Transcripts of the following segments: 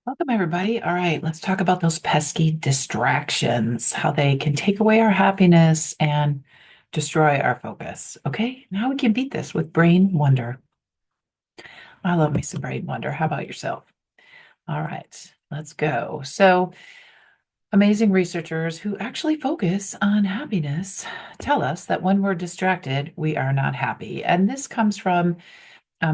Welcome, everybody. All right, let's talk about those pesky distractions, how they can take away our happiness and destroy our focus. Okay, and how we can beat this with brain wonder. I love me some brain wonder. How about yourself? All right, let's go. So, amazing researchers who actually focus on happiness tell us that when we're distracted, we are not happy. And this comes from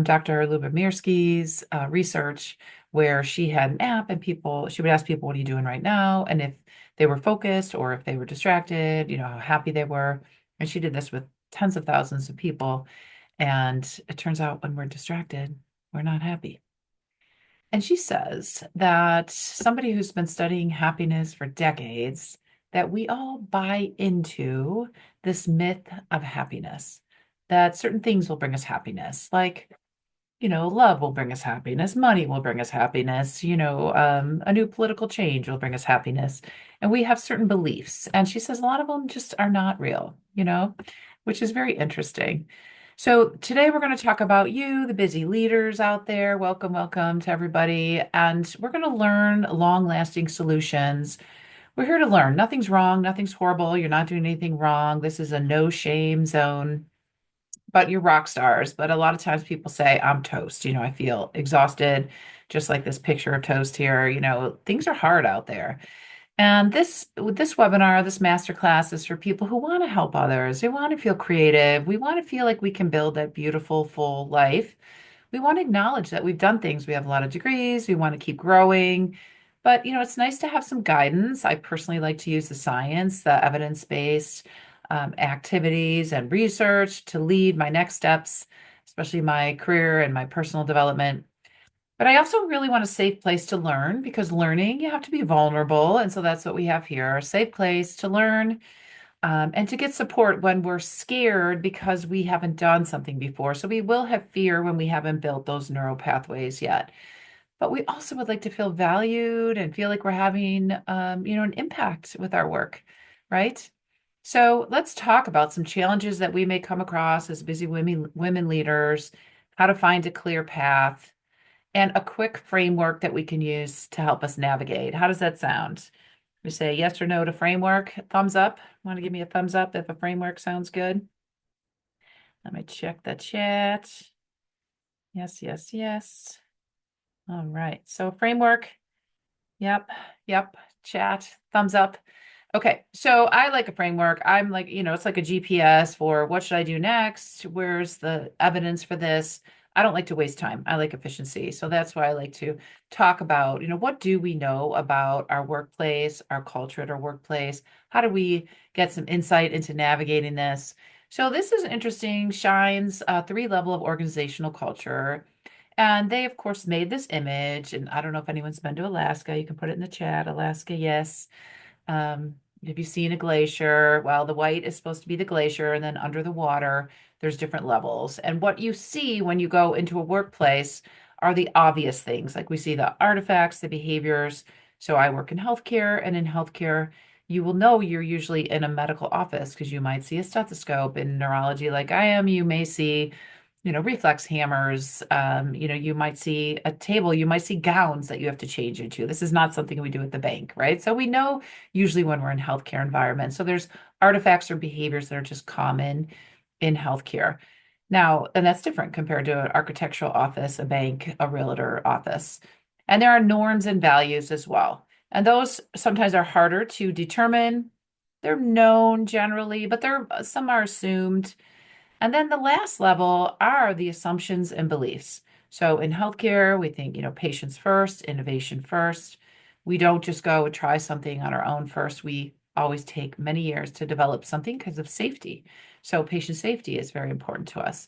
Dr. Lubomirski's research, where she had an app and she would ask people, what are you doing right now? And if they were focused or if they were distracted, how happy they were. And she did this with tens of thousands of people. And it turns out when we're distracted, we're not happy. And she says that somebody who's been studying happiness for decades, that we all buy into this myth of happiness, that certain things will bring us happiness, like love will bring us happiness, money will bring us happiness, a new political change will bring us happiness. And we have certain beliefs. And she says a lot of them just are not real, which is very interesting. So today we're going to talk about you, the busy leaders out there. Welcome, welcome to everybody. And we're going to learn long-lasting solutions. We're here to learn. Nothing's wrong, nothing's horrible. You're not doing anything wrong. This is a no shame zone, but you're rock stars. But a lot of times people say, I'm toast. I feel exhausted, just like this picture of toast here. Things are hard out there. And this webinar, this masterclass is for people who want to help others, who want to feel creative. We want to feel like we can build that beautiful, full life. We want to acknowledge that we've done things. We have a lot of degrees. We want to keep growing. But, it's nice to have some guidance. I personally like to use the science, the evidence-based activities and research to lead my next steps, especially my career and my personal development. But I also really want a safe place to learn, because learning, you have to be vulnerable. And so that's what we have here, a safe place to learn, and to get support when we're scared because we haven't done something before. So we will have fear when we haven't built those neural pathways yet. But we also would like to feel valued and feel like we're having, an impact with our work, right? So let's talk about some challenges that we may come across as busy women leaders, how to find a clear path, and a quick framework that we can use to help us navigate. How does that sound? We say yes or no to framework. Thumbs up. Want to give me a thumbs up if a framework sounds good? Let me check the chat. Yes, yes, yes. All right. So framework. Yep. Yep. Chat. Thumbs up. Okay, so I like a framework. I'm like, it's like a GPS for what should I do next? Where's the evidence for this? I don't like to waste time. I like efficiency. So that's why I like to talk about, what do we know about our workplace, our culture at our workplace? How do we get some insight into navigating this? So this is interesting, Shine's three level of organizational culture. And they, of course, made this image. And I don't know if anyone's been to Alaska. You can put it in the chat. Alaska, yes. Have you seen a glacier? Well, the white is supposed to be the glacier, and then under the water, there's different levels. And what you see when you go into a workplace are the obvious things. Like we see the artifacts, the behaviors. So I work in healthcare, and in healthcare, you will know you're usually in a medical office because you might see a stethoscope. In neurology, like I am, you may see reflex hammers. You might see a table, you might see gowns that you have to change into. This is not something we do at the bank, right? So we know usually when we're in healthcare environments. So there's artifacts or behaviors that are just common in healthcare. Now, and that's different compared to an architectural office, a bank, a realtor office. And there are norms and values as well. And those sometimes are harder to determine. They're known generally, but some are assumed. And then the last level are the assumptions and beliefs. So in healthcare, we think, patients first, innovation first. We don't just go and try something on our own first. We always take many years to develop something because of safety. So patient safety is very important to us.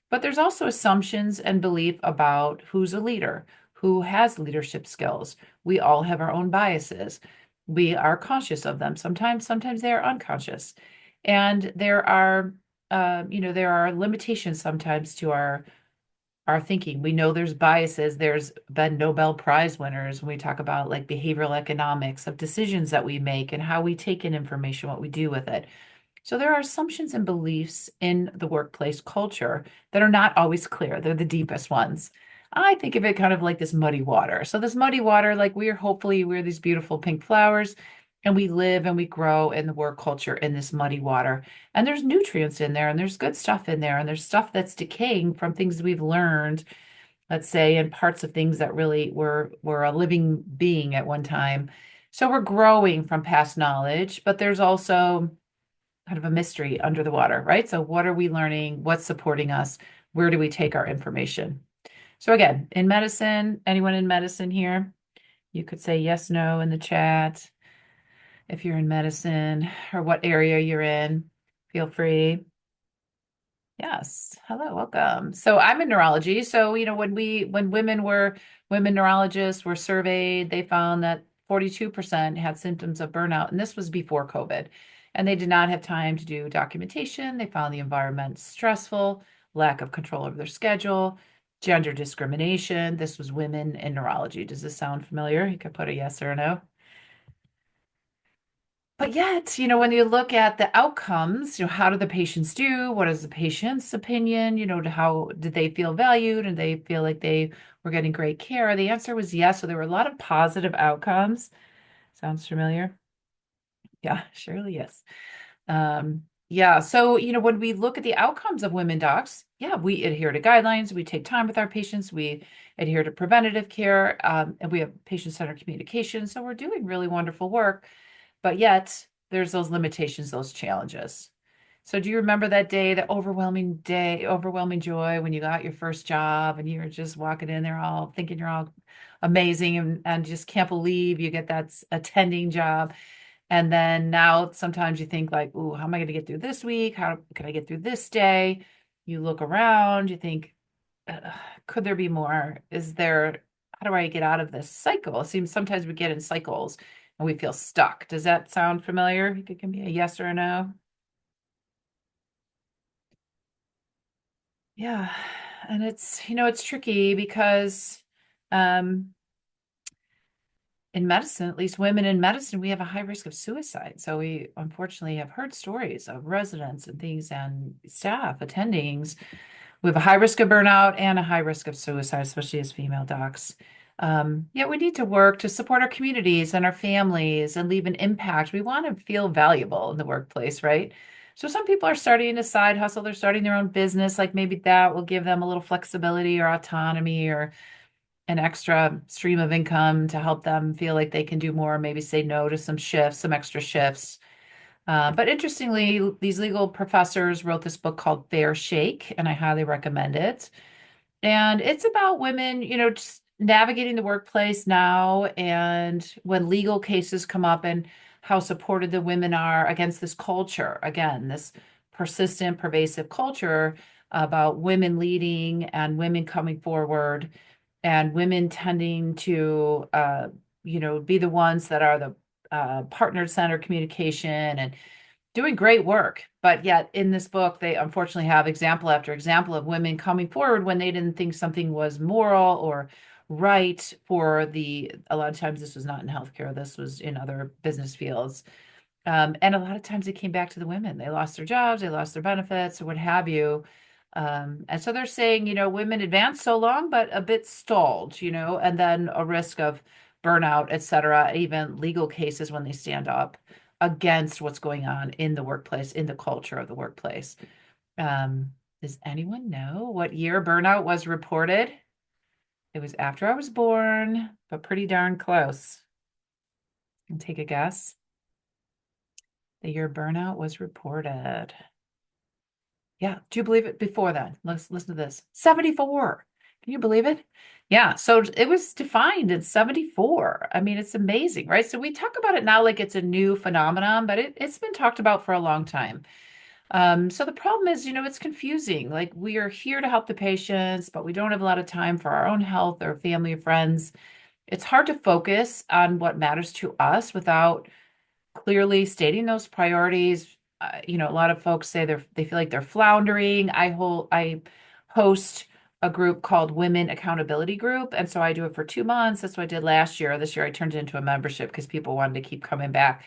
But there's also assumptions and belief about who's a leader, who has leadership skills. We all have our own biases. We are conscious of them. Sometimes they are unconscious. And there are limitations sometimes to our thinking. We know there's biases. There's been Nobel Prize winners when we talk about like behavioral economics of decisions that we make and how we take in information, what we do with it. So there are assumptions and beliefs in the workplace culture that are not always clear. They're the deepest ones. I think of it kind of like this muddy water. So this muddy water, like we're these beautiful pink flowers and we live and we grow in the work culture in this muddy water. And there's nutrients in there and there's good stuff in there and there's stuff that's decaying from things we've learned, let's say, and parts of things that really were a living being at one time. So we're growing from past knowledge, but there's also kind of a mystery under the water, right? So what are we learning? What's supporting us? Where do we take our information? So again, in medicine, anyone in medicine here? You could say yes, no in the chat if you're in medicine or what area you're in. Feel free. Yes. Hello, welcome. So I'm in neurology. So, when women neurologists were surveyed, they found that 42% had symptoms of burnout, and this was before COVID. And they did not have time to do documentation. They found the environment stressful, lack of control over their schedule, gender discrimination. This was women in neurology. Does this sound familiar? You could put a yes or a no. But yet, when you look at the outcomes, how do the patients do? What is the patient's opinion? How did they feel valued and they feel like they were getting great care? The answer was yes. So there were a lot of positive outcomes. Sounds familiar? Yeah, surely yes. Yeah, so when we look at the outcomes of women docs, yeah, we adhere to guidelines, we take time with our patients, we adhere to preventative care, and we have patient-centered communication. So we're doing really wonderful work. But yet there's those limitations, those challenges. So do you remember that day, the overwhelming day, overwhelming joy when you got your first job and you were just walking in there all thinking you're all amazing and just can't believe you get that attending job. And then now sometimes you think like, ooh, how am I going to get through this week? How can I get through this day? You look around, you think, uh, could there be more? How do I get out of this cycle? It seems sometimes we get in cycles and we feel stuck. Does that sound familiar? It can be a yes or a no. Yeah. And it's tricky because um, in medicine, at least women in medicine, we have a high risk of suicide. So we unfortunately have heard stories of residents and things and staff, attendings. We have a high risk of burnout and a high risk of suicide, especially as female docs. Yet we need to work to support our communities and our families and leave an impact. We want to feel valuable in the workplace, right? So some people are starting a side hustle, they're starting their own business, like maybe that will give them a little flexibility or autonomy or an extra stream of income to help them feel like they can do more, maybe say no to some shifts, some extra shifts. But interestingly, these legal professors wrote this book called Fair Shake, and I highly recommend it. And it's about women, just navigating the workplace now and when legal cases come up and how supported the women are against this culture. Again, this persistent, pervasive culture about women leading and women coming forward and women tending to, be the ones that are the partner-centered communication and doing great work. But yet in this book, they unfortunately have example after example of women coming forward when they didn't think something was moral or right a lot of times this was not in healthcare, this was in other business fields. And a lot of times it came back to the women. They lost their jobs, they lost their benefits, or what have you. And so they're saying, women advanced so long, but a bit stalled, and then a risk of burnout, et cetera, even legal cases when they stand up against what's going on in the workplace, in the culture of the workplace. Um, does anyone know what year burnout was reported? It was after I was born, but pretty darn close. And take a guess. The year burnout was reported. Yeah, do you believe it? Before that, let's listen to this. 74. Can you believe it? Yeah, so it was defined in 74. I mean, it's amazing, right? So we talk about it now like it's a new phenomenon, but it's been talked about for a long time. So the problem is, it's confusing. Like we are here to help the patients, but we don't have a lot of time for our own health or family or friends. It's hard to focus on what matters to us without clearly stating those priorities. A lot of folks say they feel like they're floundering. I host a group called Women Accountability Group, and so I do it for 2 months. That's what I did last year. This year I turned it into a membership because people wanted to keep coming back.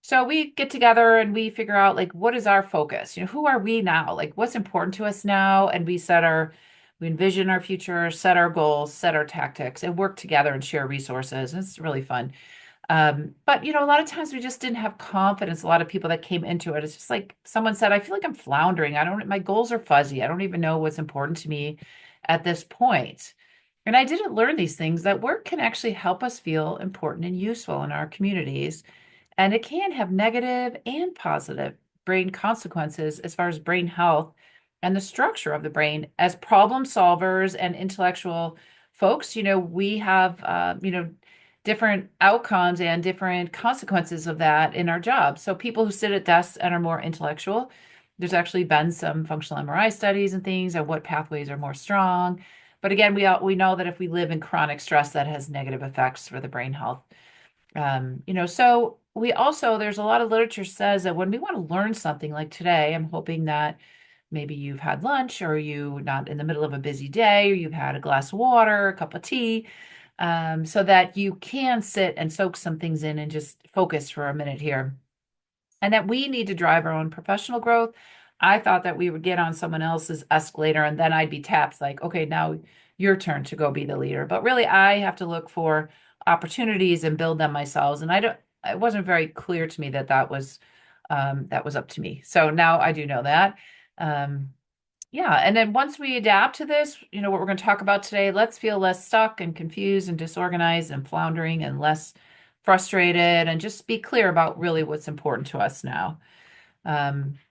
So we get together and we figure out like what is our focus? Who are we now? Like what's important to us now? And we set our We envision our future, set our goals, set our tactics, and work together and share resources. It's really fun. But a lot of times we just didn't have confidence. A lot of people that came into it, it's just like someone said, I feel like I'm floundering. My goals are fuzzy. I don't even know what's important to me at this point. And I didn't learn these things that work can actually help us feel important and useful in our communities. And it can have negative and positive brain consequences as far as brain health and the structure of the brain. As problem solvers and intellectual folks, we have, different outcomes and different consequences of that in our job. So people who sit at desks and are more intellectual, there's actually been some functional MRI studies and things and what pathways are more strong. But again, we know that if we live in chronic stress, that has negative effects for the brain health. So we also, there's a lot of literature says that when we want to learn something like today, I'm hoping that maybe you've had lunch or you not in the middle of a busy day, or you've had a glass of water, a cup of tea, so that you can sit and soak some things in and just focus for a minute here. And that we need to drive our own professional growth. I thought that we would get on someone else's escalator and then I'd be tapped like, okay, now your turn to go be the leader. But really, I have to look for opportunities and build them myself. And it wasn't very clear to me that was up to me. So now I do know that. Um, yeah, and then once we adapt to this, what we're going to talk about today, let's feel less stuck and confused and disorganized and floundering and less frustrated and just be clear about really what's important to us now.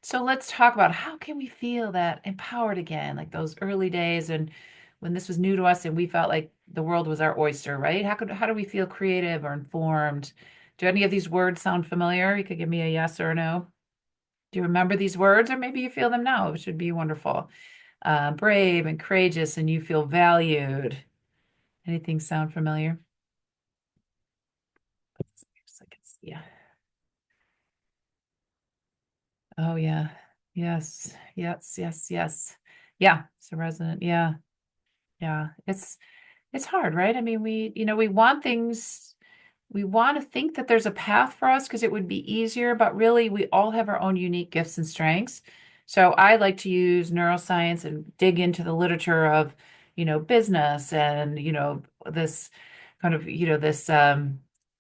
So let's talk about how can we feel that empowered again, like those early days and when this was new to us and we felt like the world was our oyster, right? How do we feel creative or informed? Do any of these words sound familiar? You could give me a yes or a no. Do you remember these words, or maybe you feel them now, which would be wonderful. Brave and courageous, and you feel valued. Anything sound familiar? Yeah. Oh, yeah. Yes. Yes. Yes. Yes. Yeah. It's a resonant. Yeah. Yeah. It's hard, right? I mean, we want things, we want to think that there's a path for us because it would be easier, but really we all have our own unique gifts and strengths. So I like to use neuroscience and dig into the literature of, business and, this kind of, this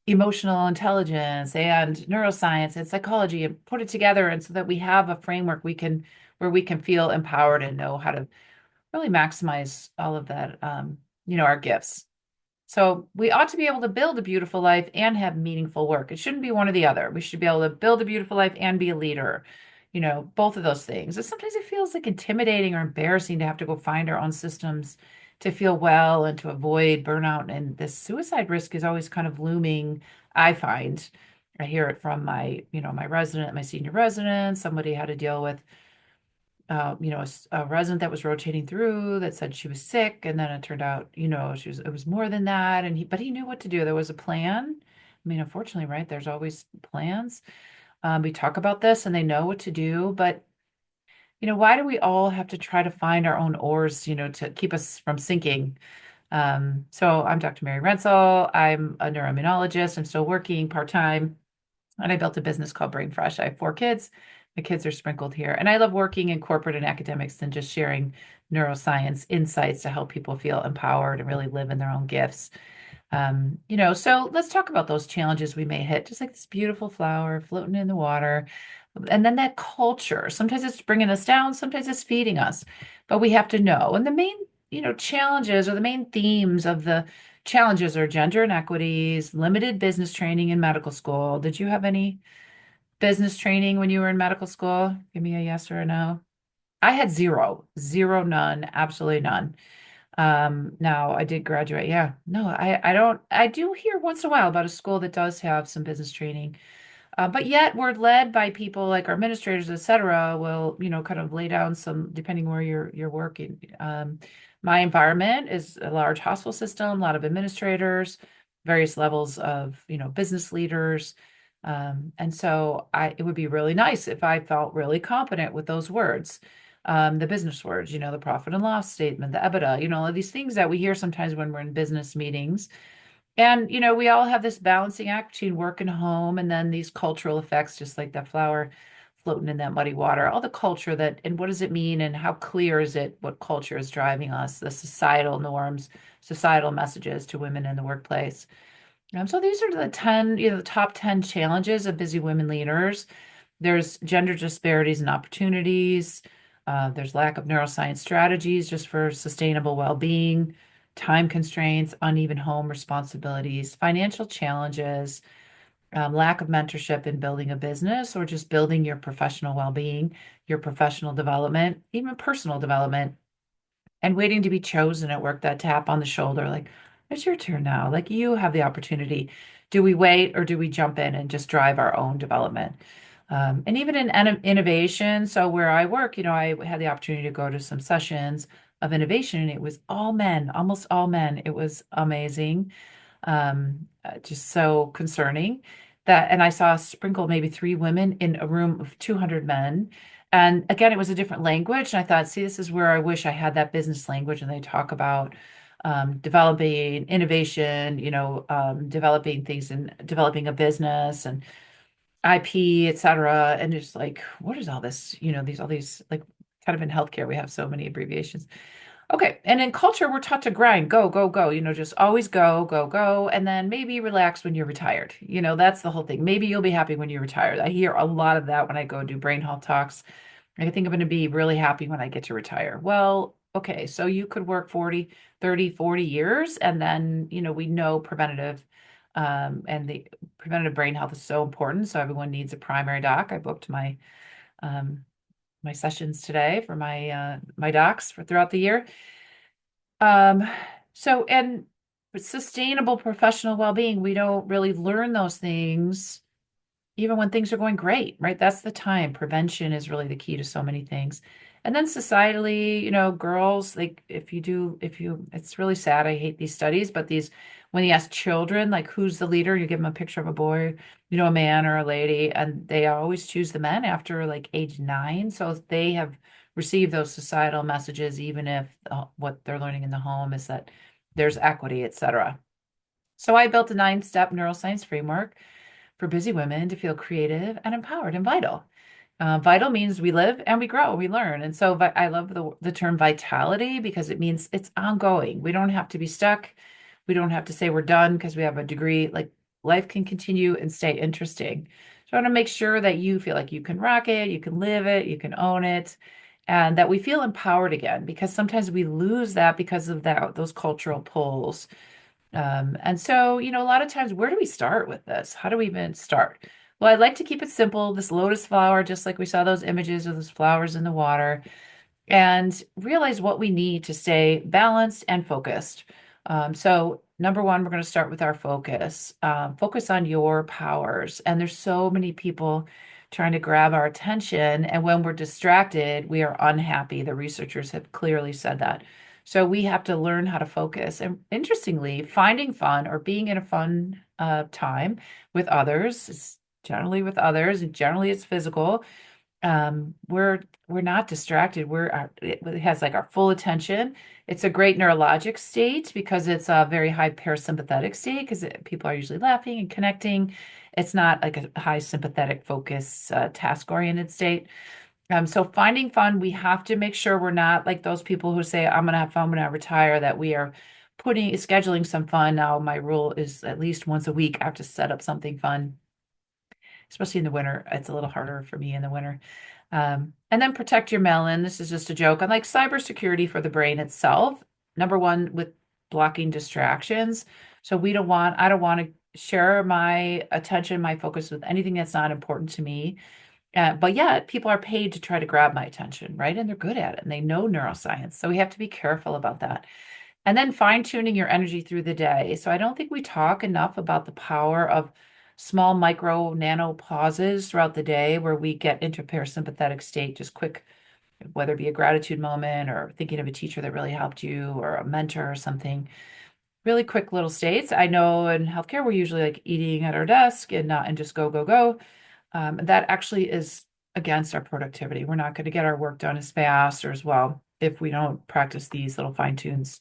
emotional intelligence and neuroscience and psychology and put it together and so that we have a framework where we can feel empowered and know how to really maximize all of that, our gifts. So we ought to be able to build a beautiful life and have meaningful work. It shouldn't be one or the other. We should be able to build a beautiful life and be a leader, both of those things. And sometimes it feels like intimidating or embarrassing to have to go find our own systems to feel well and to avoid burnout. And this suicide risk is always kind of looming, I find. I hear it from my resident, my senior resident, somebody had to deal with a resident that was rotating through that said she was sick, and then it turned out, it was more than that, but he knew what to do. There was a plan. I mean, unfortunately, right, there's always plans. We talk about this and they know what to do, but why do we all have to try to find our own oars, to keep us from sinking? So I'm Dr. Mary Rensel. I'm a neuroimmunologist. I'm still working part-time. And I built a business called Brain Fresh. I have 4 kids. My kids are sprinkled here. And I love working in corporate and academics and just sharing neuroscience insights to help people feel empowered and really live in their own gifts. So let's talk about those challenges we may hit, just like this beautiful flower floating in the water. And then that culture, sometimes it's bringing us down, sometimes it's feeding us, but we have to know. And the main, challenges or the main themes of the challenges are gender inequities, limited business training in medical school. Did you have any business training when you were in medical school? Give me a yes or a no. I had zero, zero, none, absolutely none. Now I did graduate. Yeah. No, I don't, I do hear once in a while about a school that does have some business training. But yet we're led by people like our administrators, et cetera, will, kind of lay down some, depending where you're working. My environment is a large hospital system, a lot of administrators, various levels of, business leaders. And so it would be really nice if I felt really competent with those words. The business words, the profit and loss statement, the EBITDA, these things that we hear sometimes when we're in business meetings. And, we all have this balancing act between work and home, and then these cultural effects, just like that flower floating in that muddy water, all the culture that, and what does it mean, and how clear is it what culture is driving us, the societal norms, societal messages to women in the workplace. So these are the 10, the top 10 challenges of busy women leaders. There's gender disparities and opportunities. There's lack of neuroscience strategies just for sustainable well-being, time constraints, uneven home responsibilities, financial challenges, lack of mentorship in building a business or just building your professional well-being, your professional development, even personal development, and waiting to be chosen at work, that tap on the shoulder, like, it's your turn now. Like, you have the opportunity. Do we wait or do we jump in and just drive our own development? And even in innovation, so where I work, I had the opportunity to go to some sessions of innovation, and it was all men, almost all men. It was amazing, just so concerning that. And I saw sprinkle maybe three women in a room of 200 men. And again, it was a different language. And I thought, see, this is where I wish I had that business language. And they talk about developing innovation, developing things and developing a business and IP, et cetera. And it's like, what is all this? All these, like, kind of in healthcare, we have so many abbreviations. Okay. And in culture, we're taught to grind, go, go, go, just always go, go, go. And then maybe relax when you're retired. That's the whole thing. Maybe you'll be happy when you're retired. I hear a lot of that when I go do brain health talks. I think I'm going to be really happy when I get to retire. Well, okay. So you could work 40, 30, 40 years. And then, we know and the preventative brain health is so important. So everyone needs a primary doc. I booked um, my sessions today for my docs for throughout the year. Um, and sustainable professional well-being, we don't really learn those things even when things are going great, right? That's the time. Prevention is really the key to so many things. And then societally, girls, like it's really sad. I hate these studies, but when you ask children, like, who's the leader, you give them a picture of a boy, a man or a lady, and they always choose the men after like age 9. So they have received those societal messages, even if what they're learning in the home is that there's equity, etc. So I built a 9-step neuroscience framework for busy women to feel creative and empowered and vital. Vital means we live and we grow, we learn. And so I love the term vitality because it means it's ongoing. We don't have to be stuck. We don't have to say we're done because we have a degree. Like, life can continue and stay interesting. So I want to make sure that you feel like you can rock it, you can live it, you can own it, and that we feel empowered again, because sometimes we lose that because of those cultural pulls. And so, a lot of times, where do we start with this? How do we even start? Well, I'd like to keep it simple. This lotus flower, just like we saw those images of those flowers in the water, and realize what we need to stay balanced and focused. So, number one, we're going to start with our focus. Focus on your powers. And there's so many people trying to grab our attention. And when we're distracted, we are unhappy. The researchers have clearly said that. So we have to learn how to focus. And interestingly, finding fun or being in a fun time with others, and generally it's physical. We're not distracted. It has like our full attention. It's a great neurologic state because it's a very high parasympathetic state because people are usually laughing and connecting. It's not like a high sympathetic focus, task-oriented state. So finding fun, we have to make sure we're not like those people who say, I'm going to have fun when I retire, that we are scheduling some fun. Now, my rule is at least once a week, I have to set up something fun, especially in the winter. It's a little harder for me in the winter. And then protect your melon. This is just a joke on like cybersecurity for the brain itself. Number one, with blocking distractions. So I don't want to share my attention, my focus with anything that's not important to me. But yet people are paid to try to grab my attention, right? And they're good at it and they know neuroscience. So we have to be careful about that. And then fine tuning your energy through the day. So I don't think we talk enough about the power of small micro nano pauses throughout the day where we get into a parasympathetic state, just quick, whether it be a gratitude moment or thinking of a teacher that really helped you or a mentor or something. Really quick little states. I know in healthcare, we're usually like eating at our desk and just go, go, go. That actually is against our productivity. We're not going to get our work done as fast or as well if we don't practice these little fine tunes.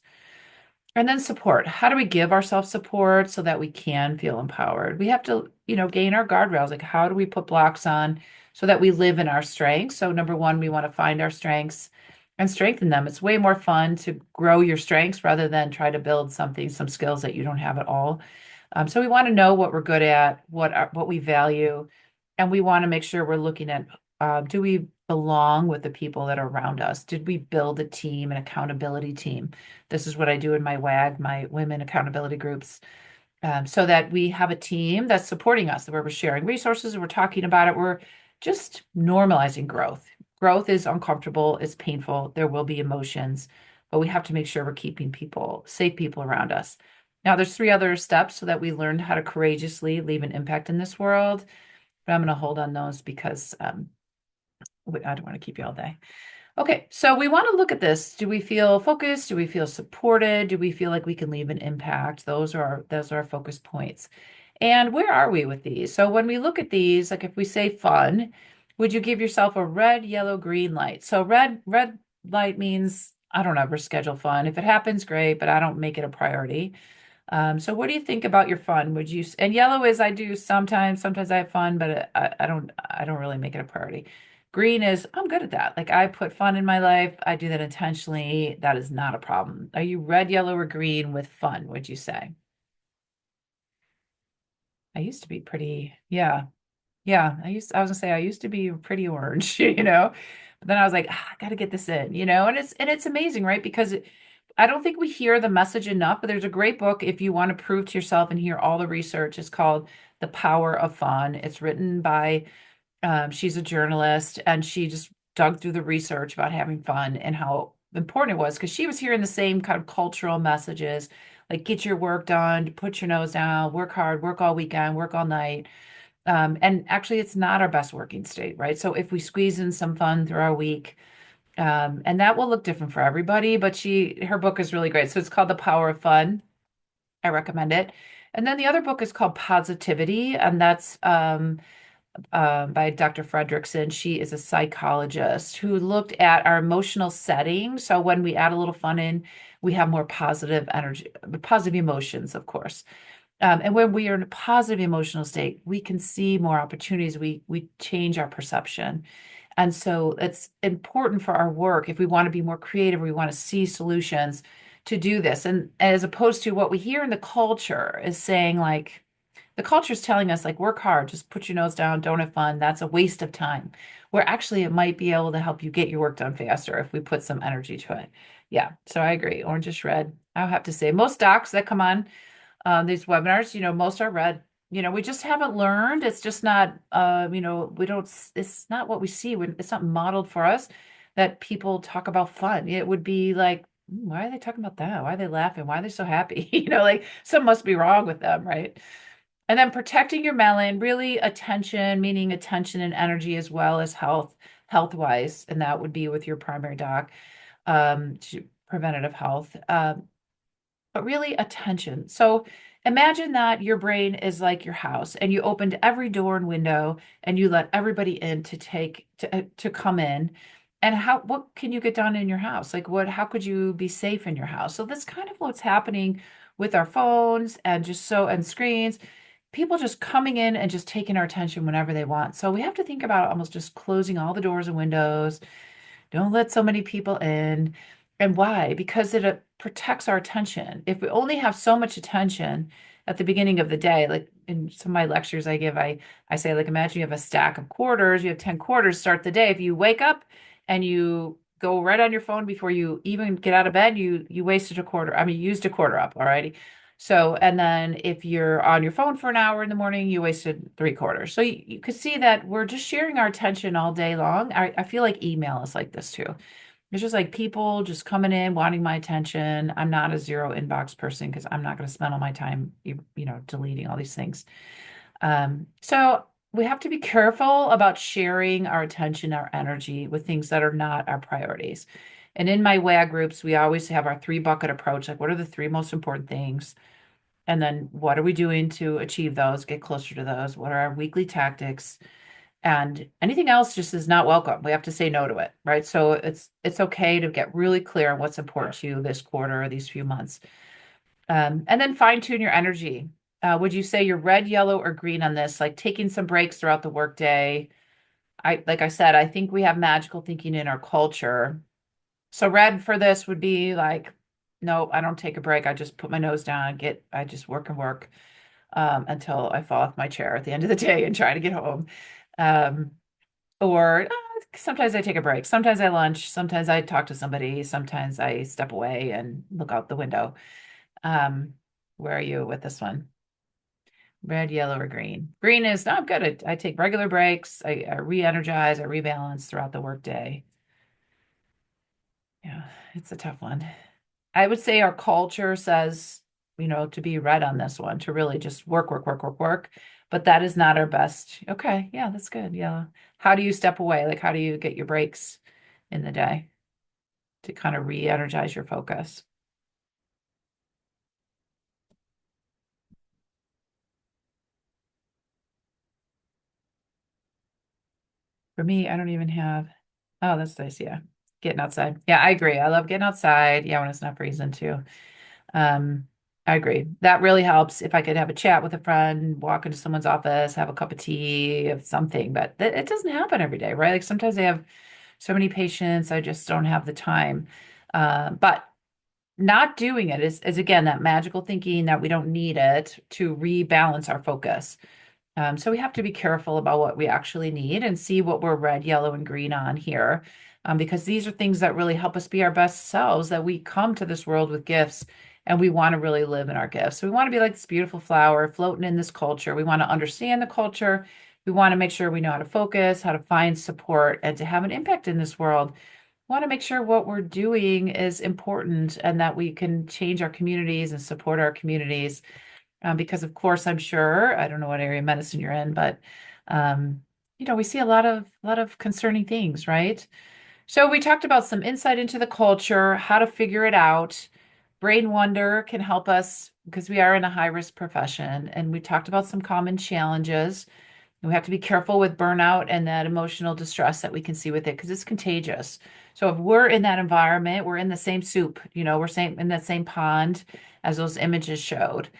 And then support. How do we give ourselves support so that we can feel empowered? We have to, gain our guardrails. Like, how do we put blocks on so that we live in our strengths. So number one, we want to find our strengths and strengthen them. It's way more fun to grow your strengths rather than try to build something, some skills that you don't have at all. So we want to know what we're good at, what we value, and we want to make sure we're looking at do we belong with the people that are around us? Did we build a team, an accountability team? This is what I do in my WAG, my women accountability groups, so that we have a team that's supporting us, where we're sharing resources, we're talking about it, we're just normalizing growth. Growth is uncomfortable, it's painful, there will be emotions, but we have to make sure we're keeping people, safe people around us. Now, there's three other steps so that we learn how to courageously leave an impact in this world, but I'm going to hold on those because I don't want to keep you all day. Okay, so we want to look at this. Do we feel focused? Do we feel supported? Do we feel like we can leave an impact? Those are our focus points. And where are we with these? So when we look at these, like if we say fun, would you give yourself a red, yellow, green light? So red light means I don't ever schedule fun. If it happens, great, but I don't make it a priority. So what do you think about your fun? And yellow is I do sometimes I have fun, but I don't really make it a priority. Green is I'm good at that. Like I put fun in my life. I do that intentionally. That is not a problem. Are you red, yellow, or green with fun, would you say? I used to be pretty, yeah. Yeah, I was gonna say I used to be pretty orange, but then I was like, I gotta get this in, and it's amazing, right? Because I don't think we hear the message enough, but there's a great book if you want to prove to yourself and hear all the research. It's called The Power of Fun. It's written by, she's a journalist, and she just dug through the research about having fun and how important it was because she was hearing the same kind of cultural messages, like get your work done, put your nose down, work hard, work all weekend, work all night. And actually, it's not our best working state, right? So if we squeeze in some fun through our week, and that will look different for everybody, but her book is really great. So it's called The Power of Fun. I recommend it. And then the other book is called Positivity, and that's by Dr. Fredrickson. She is a psychologist who looked at our emotional setting. So when we add a little fun in, we have more positive energy, positive emotions, of course. And when we are in a positive emotional state, we can see more opportunities. We change our perception. And so it's important for our work if we want to be more creative, we want to see solutions to do this. And as opposed to what we hear in the culture is saying like the culture is telling us like work hard, just put your nose down, don't have fun. That's a waste of time. Where actually it might be able to help you get your work done faster if we put some energy to it. Yeah, so I agree. Orange red. I'll have to say most docs that come on these webinars, most are red. We just haven't learned. It's just not, we don't, it's not what we see. It's not modeled for us that people talk about fun. It would be like, why are they talking about that? Why are they laughing? Why are they so happy? Like something must be wrong with them, right? And then protecting your melon, really attention, meaning attention and energy as well as health wise. And that would be with your primary doc, preventative health. But really attention. So imagine that your brain is like your house and you opened every door and window and you let everybody in to come in. And what can you get done in your house? Like how could you be safe in your house? So that's kind of what's happening with our phones and screens. People just coming in and just taking our attention whenever they want. So we have to think about almost just closing all the doors and windows. Don't let so many people in. And why? Because it protects our attention. If we only have so much attention at the beginning of the day, like in some of my lectures I give, I say, like, imagine you have a stack of quarters, you have 10 quarters, start the day. If you wake up and you go right on your phone before you even get out of bed, you wasted a quarter. I mean, you used a quarter up, alrighty. So, and then if you're on your phone for an hour in the morning, you wasted three quarters. So you could see that we're just sharing our attention all day long. I feel like email is like this too. It's just like people just coming in, wanting my attention. I'm not a zero inbox person because I'm not going to spend all my time, deleting all these things. So we have to be careful about sharing our attention, our energy with things that are not our priorities. And in my WAG groups, we always have our three bucket approach. Like, what are the three most important things? And then what are we doing to achieve those, get closer to those? What are our weekly tactics? And anything else just is not welcome. We have to say no to it, right? So it's okay to get really clear on what's important to you this quarter or these few months. And then fine tune your energy. Would you say you're red, yellow, or green on this? Like taking some breaks throughout the workday. like I said, I think we have magical thinking in our culture. So red for this would be like, no, I don't take a break. I just put my nose down, I just work and work until I fall off my chair at the end of the day and try to get home. Um, or sometimes I take a break. Sometimes I lunch. Sometimes I talk to somebody. Sometimes I step away and look out the window. Um, where are you with this one? Red, yellow, or green? Green is, no, I'm good. I take regular breaks. I re-energize, I rebalance throughout the workday. Yeah, it's a tough one. I would say our culture says, to be red on this one, to really just work, work, work, work, work. But that is not our best. Okay, yeah, that's good. Yeah. How do you step away? Like, how do you get your breaks in the day to kind of re-energize your focus? For me, I don't even have, oh, that's nice. Yeah. Getting outside. Yeah, I agree. I love getting outside. Yeah, when it's not freezing too. Um, I agree. That really helps if I could have a chat with a friend, walk into someone's office, have a cup of tea, of something, but it doesn't happen every day, right? Like sometimes they have so many patients, I just don't have the time. But not doing it is again that magical thinking that we don't need it to rebalance our focus. So we have to be careful about what we actually need and see what we're red, yellow, and green on here, because these are things that really help us be our best selves, that we come to this world with gifts and we want to really live in our gifts. So we want to be like this beautiful flower floating in this culture. We want to understand the culture. We want to make sure we know how to focus, how to find support, and to have an impact in this world. We want to make sure what we're doing is important and that we can change our communities and support our communities because of course I'm sure I don't know what area of medicine you're in, but um, we see a lot of concerning things, right? So we talked about some insight into the culture, how to figure it out. Brain Wonder can help us because we are in a high risk profession, and we talked about some common challenges. We have to be careful with burnout and that emotional distress that we can see with it because it's contagious. So if we're in that environment, we're in the same soup, we're same in that same pond as those images showed.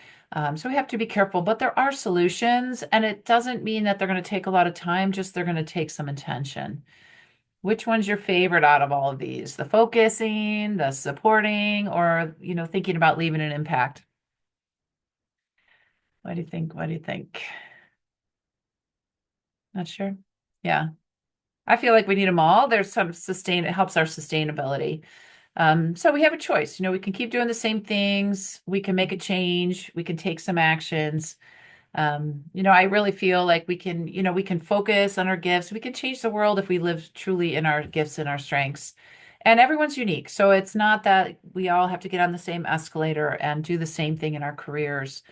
So we have to be careful, but there are solutions, and it doesn't mean that they're going to take a lot of time, just they're going to take some intention. Which one's your favorite out of all of these? The focusing, the supporting, or, thinking about leaving an impact? What do you think? What do you think? Not sure. Yeah. I feel like we need them all. There's some it helps our sustainability. So we have a choice. We can keep doing the same things. We can make a change. We can take some actions. I really feel like we can focus on our gifts. We can change the world if we live truly in our gifts and our strengths. And everyone's unique. So it's not that we all have to get on the same escalator and do the same thing in our careers.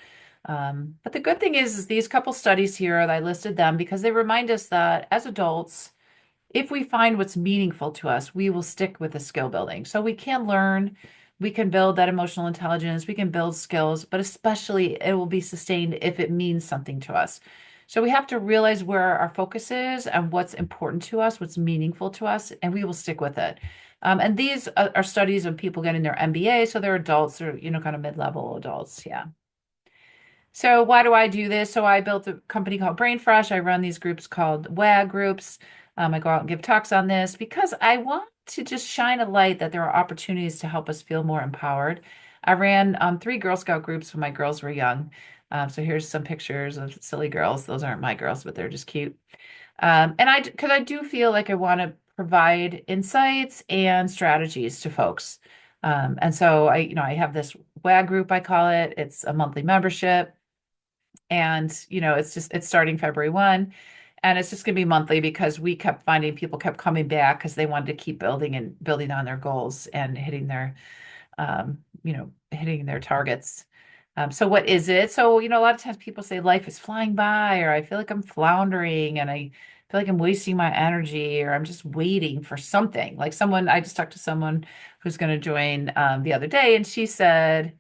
But the good thing is these couple studies here, I listed them because they remind us that as adults, if we find what's meaningful to us, we will stick with the skill building. So we can learn, we can build that emotional intelligence, we can build skills, but especially it will be sustained if it means something to us. So we have to realize where our focus is and what's important to us, what's meaningful to us, and we will stick with it. And these are studies of people getting their MBA, so they're adults, or kind of mid-level adults. Yeah. So why do I do this? So I built a company called Brain Fresh. I run these groups called WAG groups. I go out and give talks on this because I want to just shine a light that there are opportunities to help us feel more empowered. I ran 3 Girl Scout groups when my girls were young. So here's some pictures of silly girls. Those aren't my girls, but they're just cute. Because I do feel like I want to provide insights and strategies to folks. And so I have this WAG group, I call it. It's a monthly membership. And, it's starting February 1. And it's just going to be monthly because we kept finding people kept coming back because they wanted to keep building and building on their goals and hitting their targets. So what is it? So, a lot of times people say life is flying by, or I feel like I'm floundering and I feel like I'm wasting my energy, or I'm just waiting for something. Like I just talked to someone who's going to join the other day, and she said,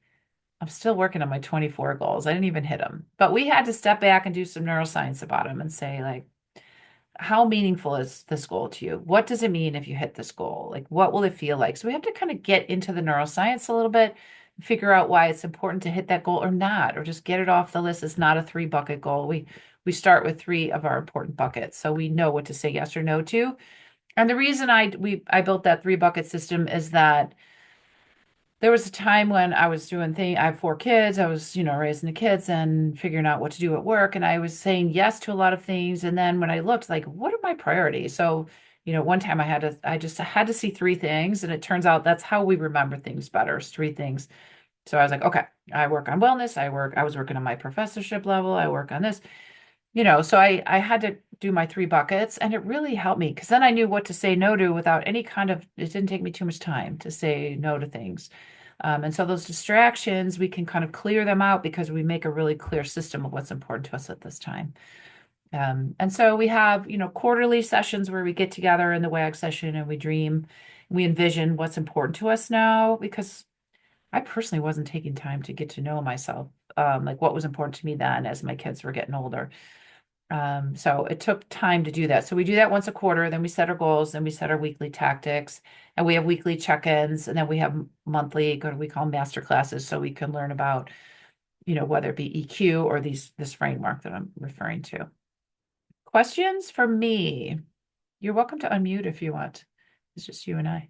I'm still working on my 24 goals. I didn't even hit them. But we had to step back and do some neuroscience about them and say, like, how meaningful is this goal to you? What does it mean if you hit this goal? Like, what will it feel like? So we have to kind of get into the neuroscience a little bit, figure out why it's important to hit that goal or not, or just get it off the list. It's not a 3 bucket goal. We we start with three of our important buckets. So we know what to say yes or no to. And the reason I built that three bucket system is that there was a time when I was doing things. I have four kids. I was, raising the kids and figuring out what to do at work. And I was saying yes to a lot of things. And then when I looked, like, what are my priorities? So, one time I just had to see three things. And it turns out that's how we remember things better, is three things. So I was like, okay, I work on wellness. I was working on my professorship level. I work on this. So I had to do my three buckets, and it really helped me because then I knew what to say no to without any it didn't take me too much time to say no to things. And so those distractions, we can kind of clear them out because we make a really clear system of what's important to us at this time. And so we have, quarterly sessions where we get together in the WAG session and we dream, we envision what's important to us now because I personally wasn't taking time to get to know myself, like what was important to me then as my kids were getting older. So it took time to do that. So we do that once a quarter, then we set our goals, then we set our weekly tactics, and we have weekly check-ins, and then we have monthly, we call them master classes, so we can learn about, whether it be EQ or this framework that I'm referring to. Questions for me? You're welcome to unmute if you want. It's just you and I.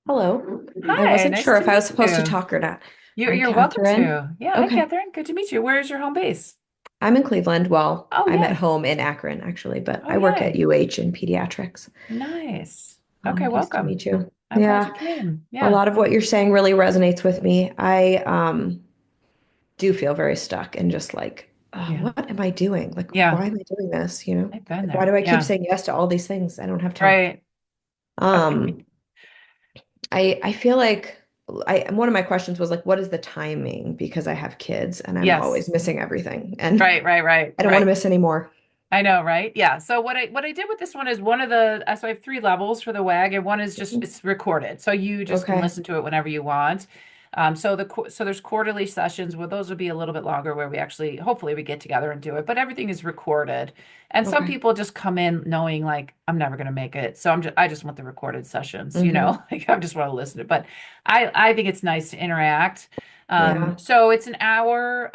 Hello. I Hi, wasn't nice sure to if I was meet supposed to you. talk or not. You're I'm you're welcome Catherine. to. Yeah, hi Okay. Catherine. Good to meet you. Where is your home base? I'm in Cleveland. Well, Oh, I'm at yay. home in Akron, actually, but Oh, I work at yay. UH in pediatrics. Nice. Okay, Nice to welcome. meet you. I'm glad you Yeah, came. a Yeah. lot of what you're saying really resonates with me. I do feel very stuck and just like, Yeah. what am I doing? Like, Yeah. why am I doing this? I've been Like, why there. do I keep Yeah. saying yes to all these things? I don't have time. Right. Okay. Um, I feel like one of my questions was like, what is the timing? Because I have kids and I'm always Yes. missing everything and Right, right, right, I don't want to right. miss any more. I know, right? Yeah. So what I did with this one is one of the so I have three levels for the WAG, and one is just Mhm. it's recorded, so you just can Okay. listen to it whenever you want. So there's quarterly sessions where those would be a little bit longer, where we actually hopefully we get together and do it, but everything is recorded. And some Okay. people just come in knowing like I'm never going to make it, so I just want the recorded sessions, Hmm. like I just want to listen to it. But I think it's nice to interact. Yeah. So it's an hour,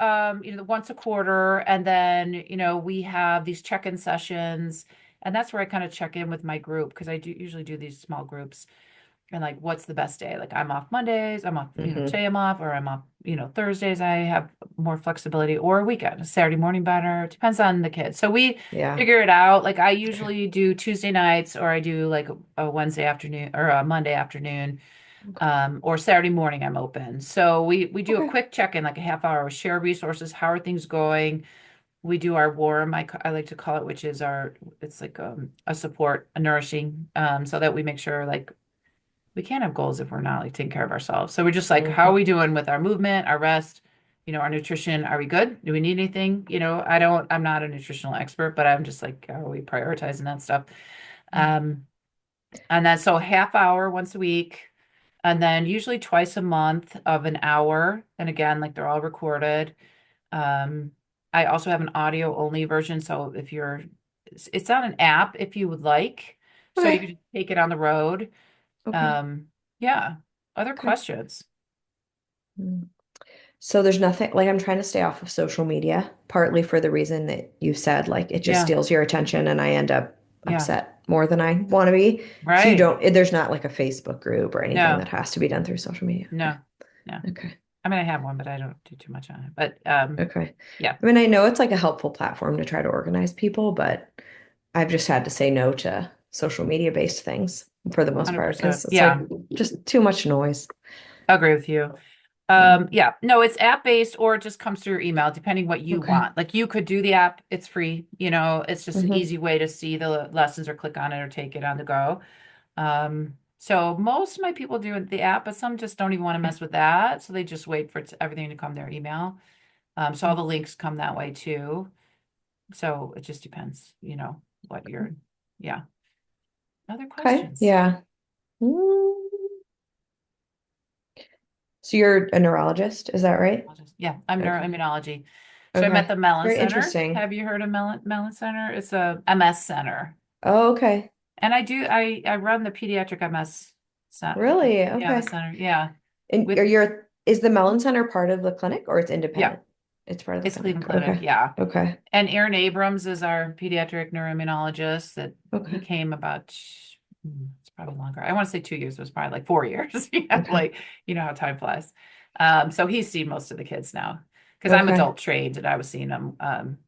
once a quarter, and then, we have these check-in sessions, and that's where I kind of check in with my group because I do usually do these small groups and like, what's the best day? Like I'm off Mondays, I'm off, Hmm. today I'm off, or I'm off, Thursdays I have more flexibility, or a weekend, Saturday morning better, depends on the kids. So we Yeah. figure it out. Like I Okay. usually do Tuesday nights, or I do like a Wednesday afternoon or a Monday afternoon, Okay. or Saturday morning I'm open. So we do a Okay. quick check-in, like a half hour, share resources. How are things going? We do our warm, I like to call it, which is it's like a support, a nourishing, so that we make sure like we can't have goals if we're not like taking care of ourselves. So we're just like, how are Hmm. we doing with our movement, our rest, our nutrition? Are we good? Do we need anything? I'm not a nutritional expert, but I'm just like, are we prioritizing that stuff? Um, and then so half hour once a week, and then usually twice a month of an hour. And again, like they're all recorded. Um, I also have an audio only version. So it's on an app if you would like. So you Okay. could just take it on the road. Okay. Um, yeah. Other Okay. questions? Mm. So there's nothing like I'm trying to stay off of social media, partly for the reason that you said, like it just Yeah. steals your attention and I end up Yeah. upset more than I want to be. So Right. there's not like a Facebook group or anything that No, has to be done through social media. Okay. no, no. Okay. I mean, I have one, but I don't do too much on it. But Okay. yeah, I mean, I know it's like a helpful platform to try to organize people, but I've just had to say no to social media based things for the most part 100%. because it's like Yeah, just too much noise. I agree with you. Yeah. Yeah, no, it's app based or it just comes through your email, depending what you Okay. want. Like you could do the app, it's free, it's just an Hmm. easy way to see the lessons or click on it or take it on the go. So most of my people do the app, but some just don't even want to mess with that. So they just wait for everything to come their email. So all the links come that way too. So it just depends, what yeah. Other Okay. questions? Yeah. Mm. So you're a neurologist, is that right? Yeah, I'm Okay. neuroimmunology. So I'm at Okay. the Mellon Very Center. interesting. Have you heard of Mellon Center? It's a MS center. Oh, okay. And I run the pediatric MS center. Really? Yeah, the Okay. center. Yeah. And With is the Mellon Center part of the clinic or it's yeah. independent? It's part of the It's Cleveland clinic. Clinic, Okay. yeah. Okay. And Aaron Abrams is our pediatric neuroimmunologist that he Okay. came about, it's probably longer. I want to say 2 years, it was probably like 4 years. Yeah, Okay. like you know how time flies. So he's seen most of the kids now because I'm Okay. adult trained and I was seeing them, and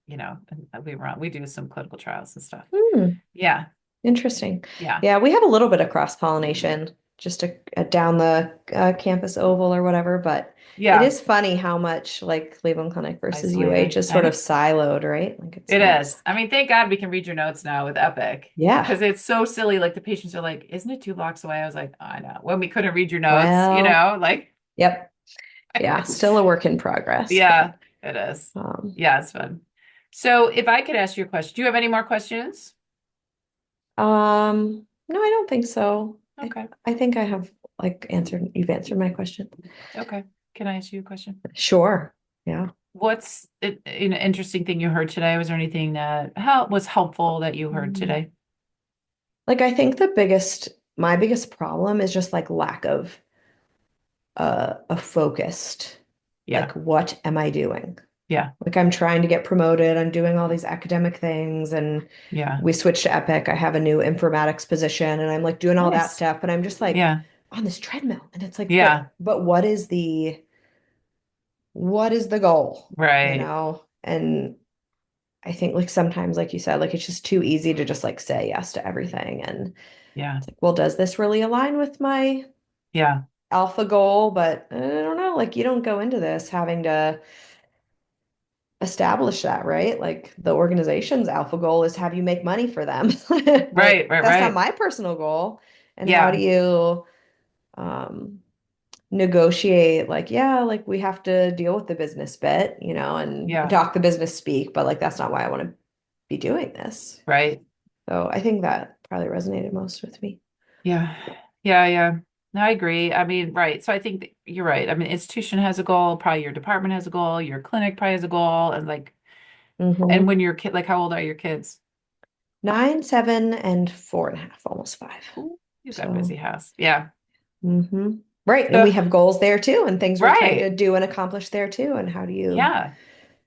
we do some clinical trials and stuff. Hmm. Yeah, Interesting. yeah, Yeah, we have a little bit of cross-pollination just down the campus oval or whatever, but it yeah. is funny how much like Cleveland Clinic versus UH Isolated. is I sort of know. siloed, right? Like it's It not. is. I mean, thank God we can read your notes now with Epic Yeah. because it's so silly. Like the patients are like, "Isn't it 2 blocks away?" I was like, "I know." When we couldn't read your notes, Well, like, yep. Yeah, still a work in progress, but yeah, it is. um Yeah, it's fun. So, if I could ask you a question, do you have any more questions? no, I don't think so. Okay, I think I have like answered you've answered my question. okay. Can I ask you a question? Sure. Yeah. What's an interesting thing you heard today? Was there anything that was helpful that you heard Mm. today? Like I think my biggest problem is just like lack of a focused, like Yeah, what am I doing? yeah, Like I'm trying to get promoted, I'm doing all these academic things, and yeah. we switched to Epic. I have a new informatics position, and I'm like doing all that Nice. stuff, but I'm just like Yeah, on this treadmill, and it's like, yeah. but what is the goal? Right. And I think like sometimes, like you said, like it's just too easy to just like say yes to everything, and Yeah, it's like, well, does this really align with my yeah. alpha goal? But I don't know, like you don't go into this having to establish that, right? Like the organization's alpha goal is have you make money for them. Right, Like right, that's not right. my personal goal. And how do Yeah, you um negotiate like, yeah, like we have to deal with the business bit, and yeah, talk the business speak, but like that's not why I want to be doing this. right. So I think that probably resonated most with me. Yeah, yeah, yeah. No, I agree. I mean, right. So I think that you're right. I mean, institution has a goal, probably your department has a goal, your clinic probably has a goal, and and Hmm. when your kid, like, how old are your kids? 9, 7, and 4.5, almost 5. Ooh, you've got a busy So, house. Yeah. hmm right. And we So, have goals there too, and things we're trying to right. do and accomplish there too. And how do you Yeah.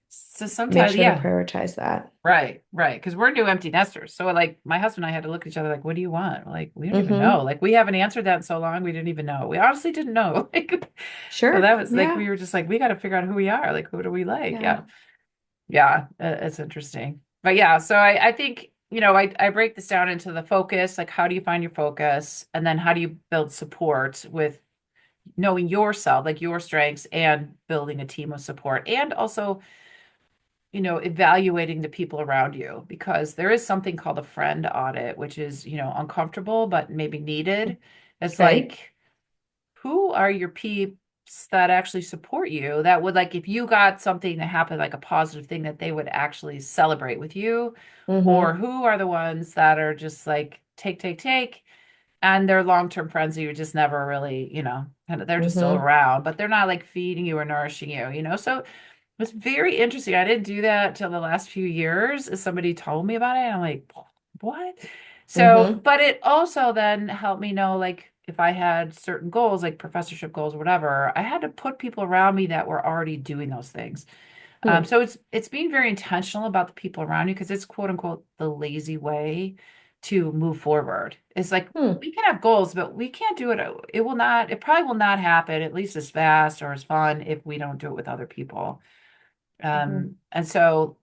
So make sometimes, sure to yeah. prioritize that? Right, right. Because we're new empty nesters. So like my husband and I had to look at each other like, what do you want? Like, we don't even know. Hmm. Like we haven't answered that in so long, we didn't even know. We honestly didn't know. Like so Sure. that was like Yeah. we were just like, we got to figure out who we are. Like, who do we like? Yeah. Yeah. Yeah. It's interesting. But yeah, so I think, I break this down into the focus, like how do you find your focus? And then how do you build support with knowing yourself, like your strengths and building a team of support and also evaluating the people around you because there is something called a friend audit, which is, uncomfortable, but maybe needed. It's Okay. like, who are your peeps that actually support you? That would like, if you got something that happened, like a positive thing that they would actually celebrate with you, or Hmm. who are the ones that are just like, take, take, take, and they're long-term friends that you just never really, kind of, they're just still Hmm. around, but they're not like feeding you or nourishing you, so it's very interesting. I didn't do that till the last few years as somebody told me about it. And I'm like, what? So, Hmm. but it also then helped me know, like, if I had certain goals, like professorship goals or whatever, I had to put people around me that were already doing those things. Hmm. So it's being very intentional about the people around you because it's quote unquote the lazy way to move forward. It's like Hmm. we can have goals, but we can't do it. It probably will not happen at least as fast or as fun if we don't do it with other people. Hmm. And so,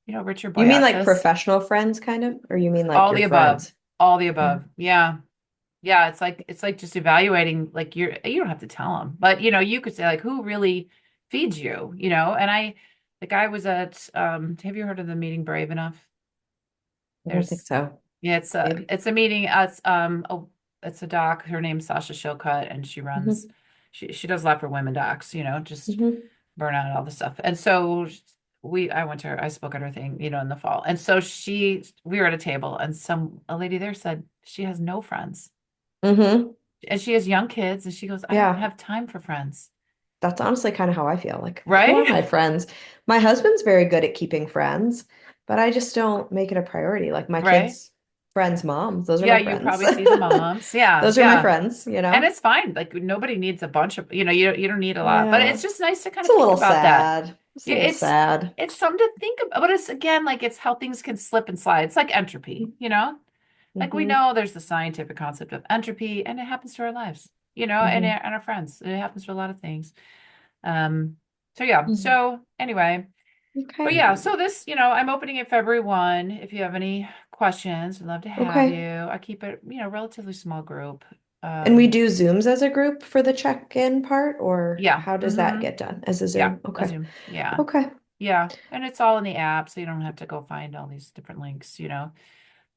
Richard You mean like Boyatzis, professional friends, kind of? Or you mean like all your the above, friends? all the Yeah. above. Yeah. Yeah. It's like just evaluating, like you don't have to tell them, but you could say like, who really feeds you, the guy was at, have you heard of the meeting Brave Enough? I don't think There's, so. yeah, Maybe. it's a meeting. It's a doc. Her name's Sasha Shilcutt, and Hmm. she does a lot for women docs. Just Hmm. burnout and all this stuff. And so I spoke at her thing, in the fall. And so we were at a table, and a lady there said she has no friends, Hmm. and she has young kids, and she goes, I don't Yeah. have time for friends, That's honestly kind of how I feel. Like, who are right? my friends? My husband's very good at keeping friends, but I just don't make it a priority. Like my Right? kids' friends' moms, those are Yeah, my you friends. probably see the moms. Yeah, Those are my yeah. And friends. it's fine. Like nobody needs a bunch of, you don't need a lot, but Yeah. it's just nice to kind It's of a think little about that. sad. It's a Yeah, little sad. it's something to think about, but it's again like it's how things can slip and slide. It's like entropy, you know? Like we Hmm. know there's the scientific concept of entropy, and it happens to our lives, Hmm. and our friends. It happens to a lot of things. Um, so yeah. Hmm. So anyway, but Okay. yeah, so this, I'm opening it February 1. If you have any questions, I'd love to have Okay. you. I keep it, relatively small group. And we Um, do Zooms as a group for the check-in part, or yeah. how does that Mm-hmm. get done? As a Yeah. Zoom? A Okay. Zoom. Yeah. Okay. Yeah. And it's all in the app, so you don't have to go find all these different links.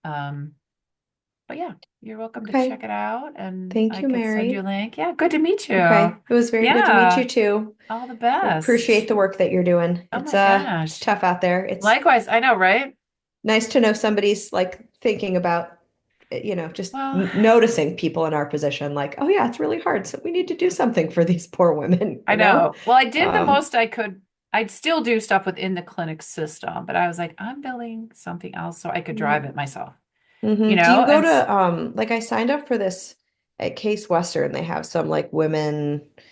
Um, but yeah, you're welcome to Okay. check it out and Thank I you, could send you a Mary. link. Yeah, good to meet you. Okay. It was very good to meet you Yeah, too. all the I appreciate best. the work that you're doing. Oh It's my it's gosh. tough out there. It's Likewise, I know, right? nice to know somebody's like thinking about, just Well, noticing people in our position, like, oh yeah, it's really hard. So we need to do something for these poor women, I know. Well, I did the Um, most I could. I'd still do stuff within the clinic system, but I was like, I'm building something else so I could drive it myself, Do you go And to like I signed up for this at Case Western. They have some like women, I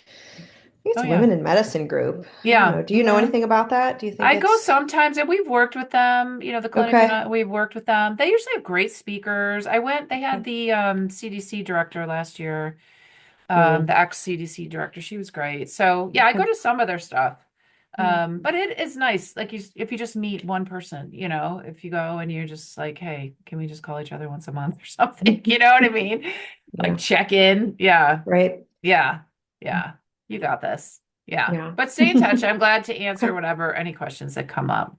think oh it's yeah. women in medicine group. I don't Yeah. know. Do you know anything about that? Do you think I go it's sometimes, and we've worked with them, the clinic, and okay? we've worked with them. They usually have great speakers. They had Okay. the CDC director last year, Hmm. the ex-CDC director. She was great. So yeah, I go Okay. to some of their stuff. Yeah. But it is nice. Like if you just meet one person, if you go and you're just like, hey, can we just call each other once a month or something? You know what I mean? Like Yeah. check in. Yeah. Right. Yeah. Yeah. You got this. Yeah. Yeah. But stay in touch. I'm glad to answer Okay. whatever any questions that come up.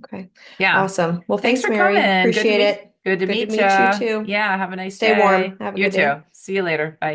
Okay. Yeah. Awesome. Well, Thanks thanks, for Mary. coming. Appreciate it. Good to Good to meet meet you ya. too. Yeah, have a nice Stay warm. day. Have a You good day. too. See you later. Bye.